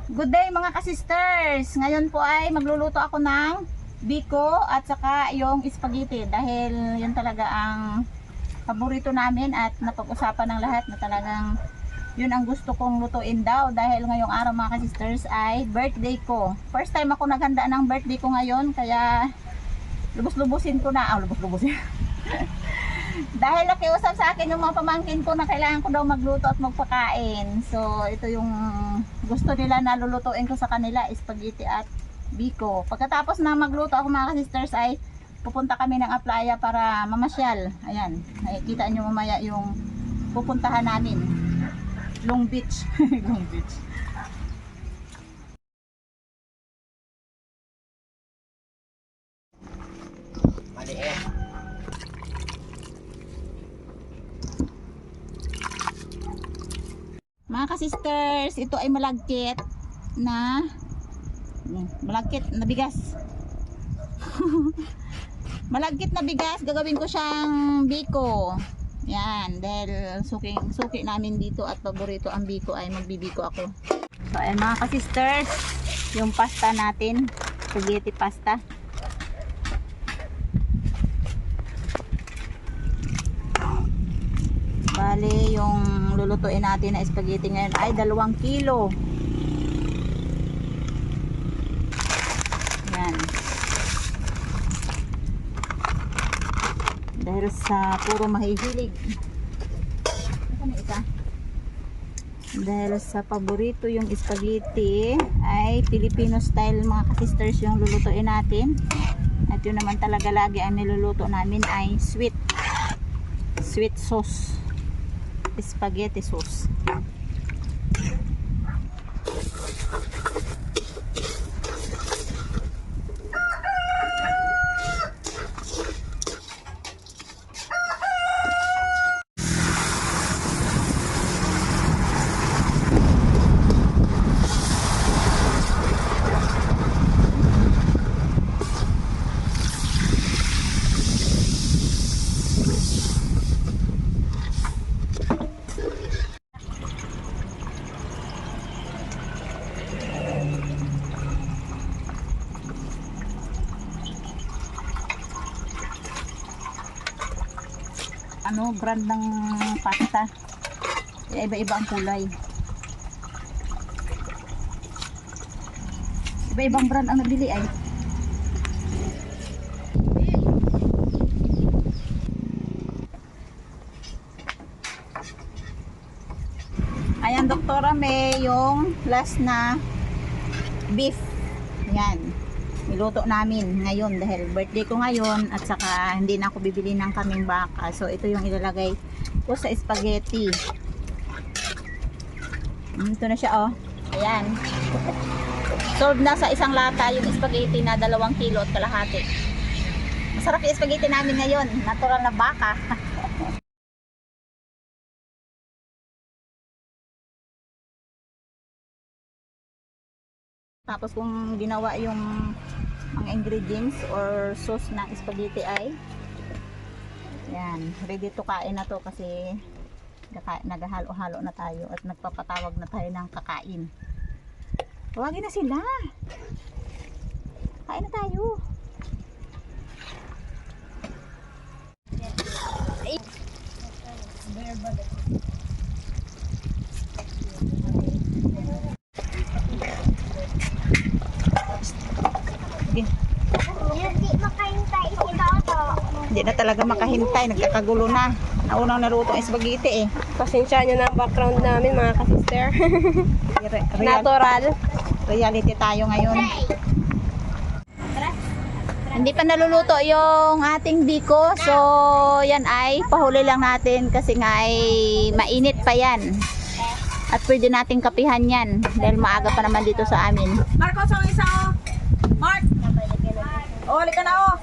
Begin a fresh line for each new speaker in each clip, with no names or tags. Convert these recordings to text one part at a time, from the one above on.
Good day mga ka-sisters. Ngayon po ay magluluto ako ng biko at saka yung spaghetti dahil yun talaga ang paborito namin at napag-usapan ng lahat na talagang yun ang gusto kong lutuin daw dahil ngayong araw mga ka-sisters ay birthday ko. First time ako naghanda ng birthday ko ngayon kaya lubos-lubusin ko na. Lubos-lubusin. Dahil nakiusap sa akin yung mga pamangkin ko na kailangan ko daw magluto at magpakain. So ito yung gusto nila na lulutuin ko sa kanila, spaghetti at biko. Pagkatapos na magluto ako mga sisters ay pupunta kami ng Aplaya para mamasyal. Ayan, nakikita nyo mamaya yung pupuntahan namin. Long Beach. Long Beach. Maliit. Mga ka-sisters, ito ay malagkit na bigas. Malagkit na bigas, gagawin ko siyang biko. Yan, dahil suki namin dito at paborito ang biko ay magbibiko ako. So ayan mga ka-sisters, yung pasta natin, spaghetti pasta. Bale, yung lulutuin natin na spaghetti ngayon ay 2 kilo. Yan. Dahil sa puro mahihilig. Dahil sa paborito yung spaghetti ay Filipino style mga ka-sisters yung lulutuin natin. At yun naman talaga lagi ang niluluto namin ay sweet sauce. Spaghetti sauce. Brand ng pasta. Iba-iba ang kulay. Iba-ibang brand ang nabili ay. Ayan, Doktora May, yung last na beef. Yan. Niluto namin ngayon dahil birthday ko ngayon at saka hindi na ako bibili ng kaming baka. So ito yung ilalagay ko sa spaghetti. Ito na siya oh. Ayan. Sold na sa isang lata yung spaghetti na 2 kilo at kalahati. Masarap yung spaghetti namin ngayon. Natural na baka. Tapos kung ginawa yung mga ingredients or sauce ng spaghetti ay yan, ready to kain na to kasi naghahalo-halo na tayo at nagpapatawag na tayo ng kakain. Tawagin na sila. Kain na tayo. Hindi na talaga makahintay, nagkakagulo na. Naunang naluto ang spaghetti eh.
Pasensya nyo na ang background namin mga ka-sister. Natural.
Reality tayo ngayon. Hindi pa naluluto yung ating biko. So yan ay pahuli lang natin kasi nga ay mainit pa yan. At pwede nating kapihan yan dahil maaga pa naman dito sa amin.
Marcos, ang isa o. Mark! O, halika na o.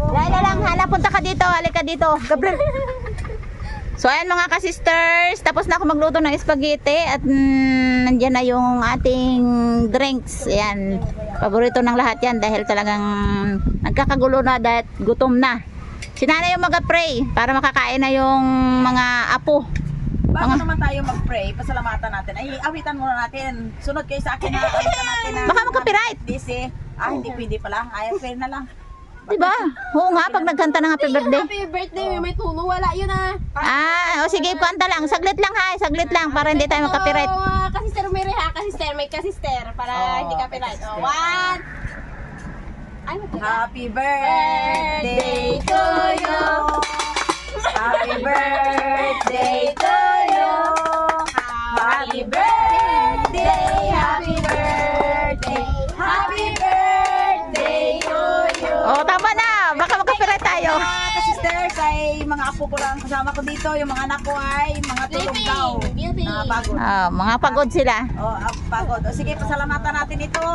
Lala lang, hala, punta ka dito, halika dito. Gabriel. So ayan mga ka-sisters, tapos na ako magluto ng spaghetti at nandiyan na yung ating drinks. Ayan, paborito ng lahat yan dahil talagang nagkakagulo na dahil gutom na. Sinana yung mag-pray para makakain na yung mga apo.
Bago naman tayo mag-pray, pasalamatan natin. Ay, awitan muna natin. Sunod kayo sa akin na awitan natin na.
Baka magka-copyright.
DC. Hindi pwede pala. Ay, pwede na lang.
Diba? Oo nga, pag nagkanta ng happy birthday.
Happy birthday, may tulo. Wala yun ah.
O sige, kanta lang. Saglit lang ha, saglit lang para hindi tayo magka-copyright.
Kasister Mary ha, kasister. May kasister para hindi copyright.
kasister.
One. Ay,
Happy birthday to you. Happy birthday to you. Happy birthday, happy birthday. Happy birthday to you.
Tama na. Baka magka-copyright tayo.
Mga sisters ay mga apo ko lang kasama ko dito. Yung mga anak ko ay mga tulog daw.
Beauty.
Pagod.
Mga pagod sila.
Pagod. Sige, pasalamatan natin ito.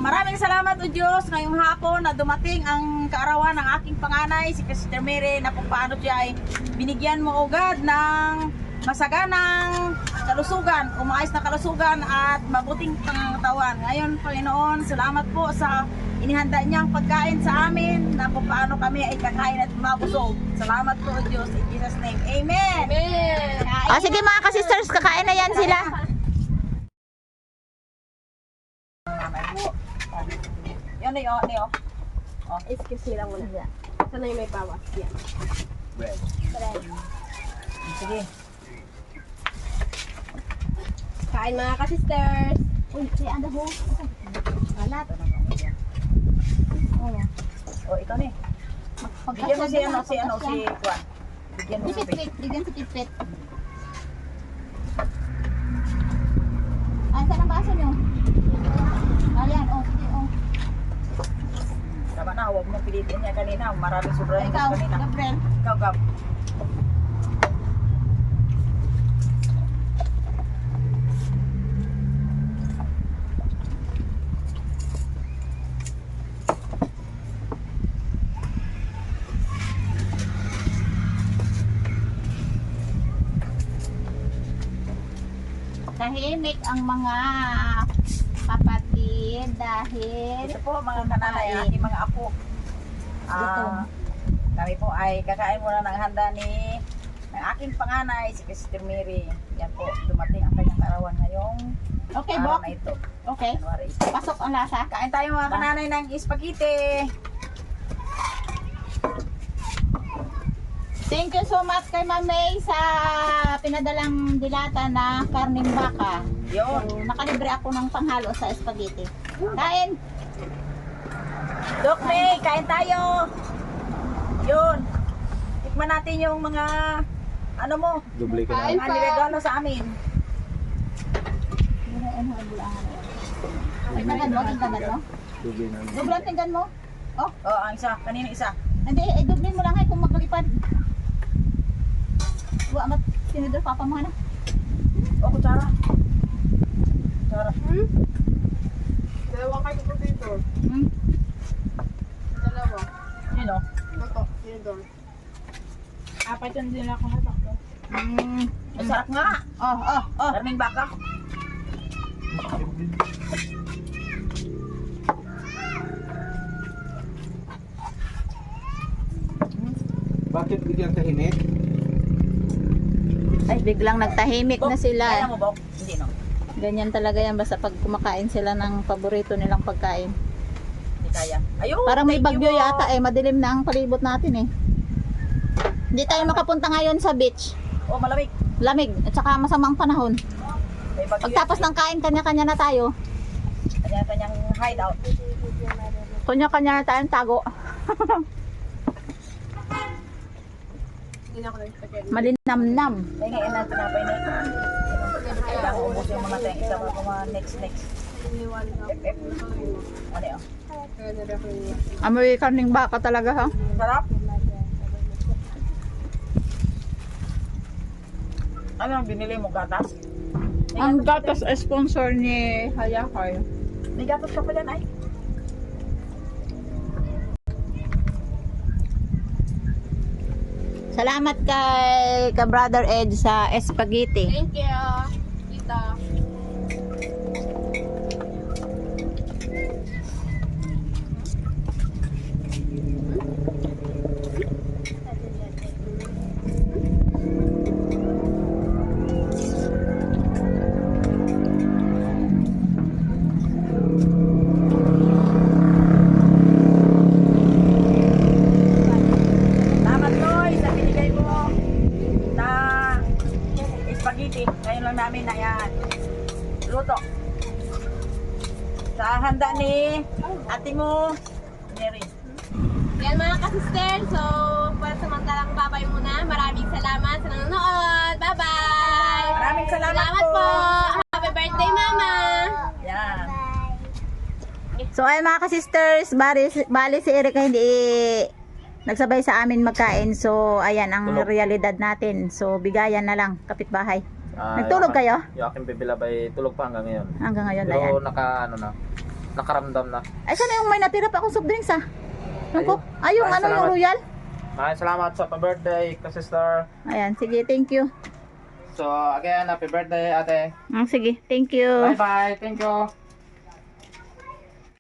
Maraming salamat o Diyos ngayong hapon na dumating ang kaarawan ng aking panganay, si Sister Mary, na kung paano siya ay binigyan mo o God ng masaganang kalusugan, umaayos na kalusugan at mabuting pangangatawan. Ngayon, Panginoon, salamat po sa inihanda niyang pagkain sa amin na kung paano kami ay kakain at mabusog. Salamat po o Diyos, in Jesus' name. Amen!
Amen.
Sige mga ka-sisters, kakain na yan sila.
Yan na yun, yun.
Excuse lang muna. Sana yung may bawas. Yan.
Sige.
Kain mga ka-sisters.
Uy, kaya ano ho?
Kalat. O, ikaw ni. Bigyan mo si Juan. Bigyan mo si
Pipit, bigyan si Pipit. Ay, saan ang baso nyo? Ayan, sige,
Tama na, huwag mong pilitin niya kanina. Maraming sobra yung
Ikaw,
kanina.
Gabriel.
Ikaw, Gab.
Tahimik ang mga kapatid dahil
Ito po mga kananay, aking mga apo. Kami po ay kakain muna ng handa ng aking panganay, si Sister Mary. Yan po, dumating ang kanyang karawan ngayong
okay,
araw
Bok.
na ito.
Okay.
January.
Pasok ang lasa.
Kain tayo mga kananay ng spaghetti.
Thank you so much kay Ma'am May sa pinadalang dilata na karning baka.
Yun.
So, nakalibre ako ng panghalo sa spaghetti. Kain!
Dok May, kain tayo. Yun. Tikman natin yung mga ano mo,
Doble ka
Kain
na.
mga niregalo sa amin.
Tingnan mo, tingnan mo.
Doble na.
Doble ang tingnan mo.
Oh, ang isa. Kanina isa.
Hindi, doble mo lang ay kung maglipad. Wa mat sinidor papa mo na.
Oh, kutsara. Kutsara.
Dalawang kayo po dito. Dalawa.
Yun o.
Ito, dito.
Apat yung din ako hatak ko.
Masarap nga.
Oh.
Karning baka.
Bakit biglang tahimik?
Ay, biglang nagtahimik na
Kaya
sila.
mo, Bok? Hindi, no?
Ganyan talaga yan basta pag kumakain sila ng paborito nilang pagkain.
Hindi kaya. Ayun.
Parang may
thank you,
bagyo
Bok.
yata madilim na ang palibot natin Hindi tayo makapunta ngayon sa beach.
Oh, malamig.
Lamig at saka masamang panahon.
May bagyo.
Pagtapos ng kain, kanya-kanya na tayo.
Kanya-kanyang hideout.
Kanya-kanya na tayong tago.
Hindi na ako nag-spaghetti.
Malinamnam.
May ngayon na tinapay na ito. Kailangan ubos yung mga tayong isa mga next.
Iniwan ka.
FF. Ano yun?
Kaya nila ko yun.
Amoy karning baka talaga ha.
Sarap. Ano ang binili mo? Gatas?
Ang gatas ay sponsor ni Hayakay.
May gatas ka pa dyan ay?
Salamat kay ka-brother Ed sa spaghetti.
Thank you. Tita.
namin na yan. Luto. Sa handa ni ate mo, Mary.
Yan mga ka-sister. So, samantalang babay muna. Maraming salamat sa nanonood. Bye-bye!
Maraming salamat
po!
po.
Happy birthday, Mama!
Yan.
So ay mga ka-sisters, bali si Erika hindi nagsabay sa amin magkain. So ayan ang
Tulog.
realidad natin. So bigayan na lang, kapitbahay.
Ah,
Nagtulog kayo?
Yung aking bibilabay tulog pa hanggang ngayon.
Hanggang ngayon, ayan.
Pero nakaramdam na.
Ay, sana yung may natira pa akong soft drinks ah. Ano
Ay,
yung ano yung
salamat.
royal?
Maraming salamat sa pa-birthday, ka-sister.
Ayan, sige, thank you.
So, again, happy birthday, ate.
Sige, thank you.
Bye-bye. Thank you.